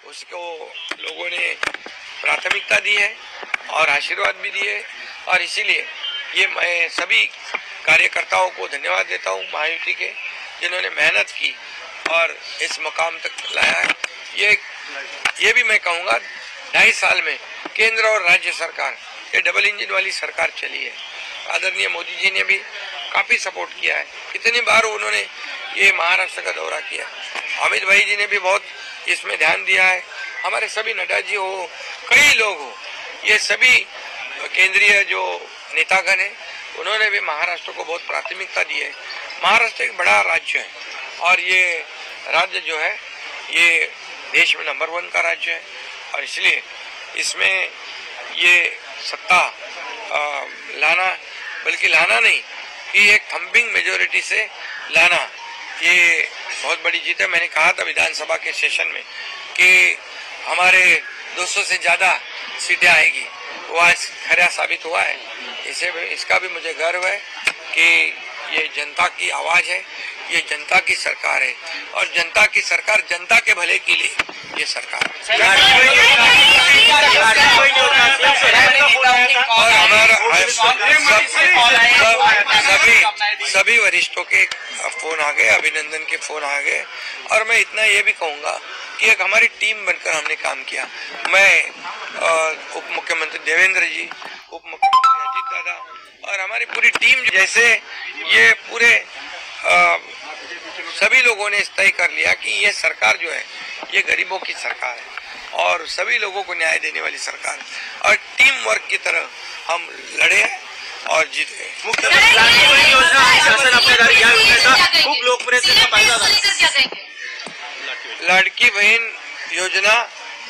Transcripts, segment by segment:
उसको लोगों ने प्राथमिकता दी है और आशीर्वाद भी दिए, और इसीलिए ये मैं सभी कार्यकर्ताओं को धन्यवाद देता हूँ महायुति के, जिन्होंने मेहनत की और इस मुकाम तक लाया है। ये भी मैं कहूँगा 2.5 साल में केंद्र और राज्य सरकार ये डबल इंजन वाली सरकार चली है। आदरणीय मोदी जी ने भी काफी सपोर्ट किया है। कितनी बार उन्होंने ये महाराष्ट्र का दौरा किया। अमित भाई जी ने भी बहुत इसमें ध्यान दिया है। हमारे सभी नड्डा जी हो, कई लोग हो, ये सभी केंद्रीय जो नेतागण है, उन्होंने भी महाराष्ट्र को बहुत प्राथमिकता दी है। महाराष्ट्र एक बड़ा राज्य है और ये राज्य जो है ये देश में नंबर 1 का राज्य है, और इसलिए इसमें ये सत्ता लाना, बल्कि लाना नहीं कि एक थंपिंग मेजोरिटी से लाना, ये बहुत बड़ी जीत है। मैंने कहा था विधानसभा के सेशन में कि हमारे 200 से ज्यादा सीटें आएगी, वो आज खरा साबित हुआ है। इसका भी मुझे गर्व है कि ये जनता की आवाज है, ये जनता की सरकार है, और जनता की सरकार जनता के भले के लिए ये सरकार है। और हमारा सभी वरिष्ठों के फोन आ गए, अभिनंदन के फोन आ गए, और मैं इतना ये भी कहूँगा कि एक हमारी टीम बनकर हमने काम किया। मैं उप मुख्यमंत्री देवेंद्र जी, उप मुख्यमंत्री अजीत दादा और हमारी पूरी टीम, जैसे ये पूरे सभी लोगों ने तय कर लिया कि ये सरकार जो है ये गरीबों की सरकार है और सभी लोगों को न्याय देने वाली सरकार है, और टीम वर्क की तरह हम लड़े और जीत गए। खूप लोकप्रियतेचा फायदा झाला। लाडकी बहीण योजना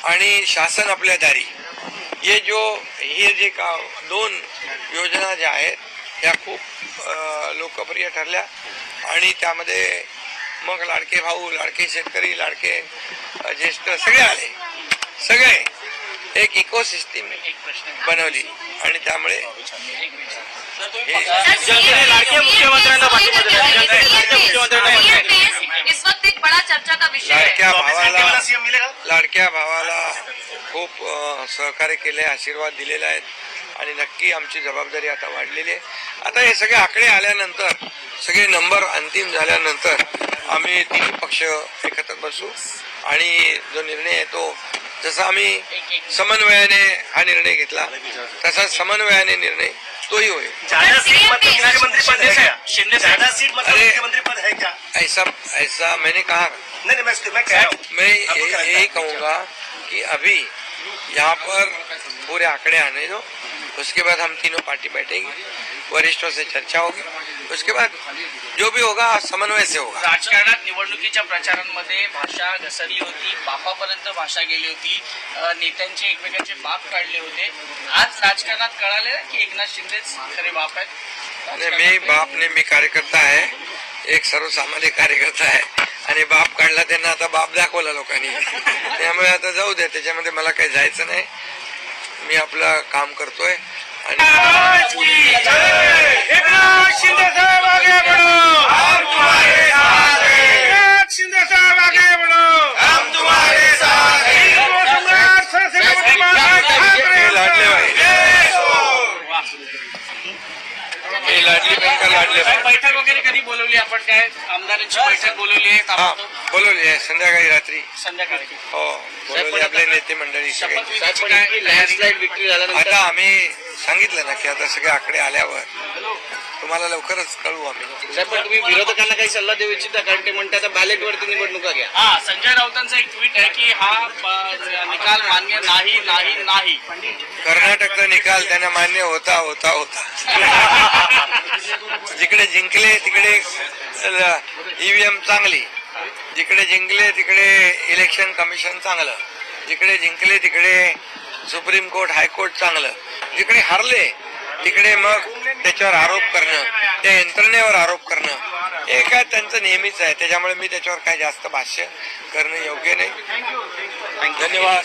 आणि शासन आपल्या दारी, ये जे 2 योजना ज्या आहेत ह्या खूप लोकप्रिय ठरल्या, आणि त्यामध्ये मग लाडके भाऊ, लाडके शेतकरी, लाडके ज्येष्ठ सगळे आले, सगळे एक इकोसिस्टम बनवली, आणि त्यामुळे इस वक्त एक बड़ा चर्चा का विषय लाडक्या भावाला खूप सहकार्य केले, आशीर्वाद दिलेला आहे, आणि नक्की आमची जबाबदारी आता वाढलेली आहे। आता हे सगळे आकडे आल्यानंतर, सगळे नंबर अंतिम झाल्यानंतर आम्ही 3 पक्ष एकत्र बसू, आणि जो निर्णय आहे तो, जसा आम्ही समन्वयाने हा निर्णय घेतला तसा समन्वयाने निर्णय तोही होईल। ऐसा मैंने कहा, मैं यही कहूँगा कि अभी यहाँ पर पूरे आंकड़े आने दो, उसके बाद हम तीनों पार्टी बैठेंगे, वरिष्ठों से चर्चा होगी, उसके बाद जो भी होगा समन्वय से होगा। राजकारणात निवडणुकीच्या प्रचारांमध्ये भाषा घसरली होती, बापापर्यंत भाषा गेली होती, नेत्यांचे एकमेकांचे बाप काढले होते। आज राजकारणात कळाले की एकनाथ शिंदेच खरे बाप आहेत। मी बाप ने, मी कार्यकर्ता आहे, एक सर्वसामान्य कार्यकर्ता आहे, आणि बाप काढला त्यांना आता बाप दाखवला लोकांनी, त्यामुळे आता जाऊ दे, त्याच्यामध्ये मला काही जायचं नाही। मी आपलं काम करतोय आणि लाडली बैठक वगैरे कधी बोलवली आपण? काय आमदारांची बैठक बोलवली आहे? बोलवली आहे संध्याकाळी, रात्री संध्याकाळी। हो, बोलवली आपले नेते मंडळी सगळे। विक्री झाल्यानंतर आता आम्ही सांगितलं ना की आता सगळे आकडे आल्यावर तुम्हाला लवकरच कळवू आम्ही। पण तुम्ही विरोधकांना काही सल्ला देऊ इच्छिता? कारण ते म्हणतात बॅलेट वरती निवडणुका घ्या। संजय राऊतांचा एक ट्विट आहे की हा निकाल मान्य नाही नाही नाही। कर्नाटकचा निकाल त्यांना मान्य होता होता होता जिकडे जिंकले तिकडे ईव्हीएम चांगली, जिकडे जिंकले तिकडे इलेक्शन कमिशन चांगलं, जिकडे जिंकले तिकडे सुप्रीम कोर्ट, हायकोर्ट चांगलं, जिकडे हारले तिकडे मग त्याच्यावर आरोप करणं, त्या यंत्रणेवर आरोप करणं, हे काय त्यांचं नेहमीच आहे। त्याच्यामुळे मी त्याच्यावर काही जास्त भाष्य करणं योग्य नाही। धन्यवाद।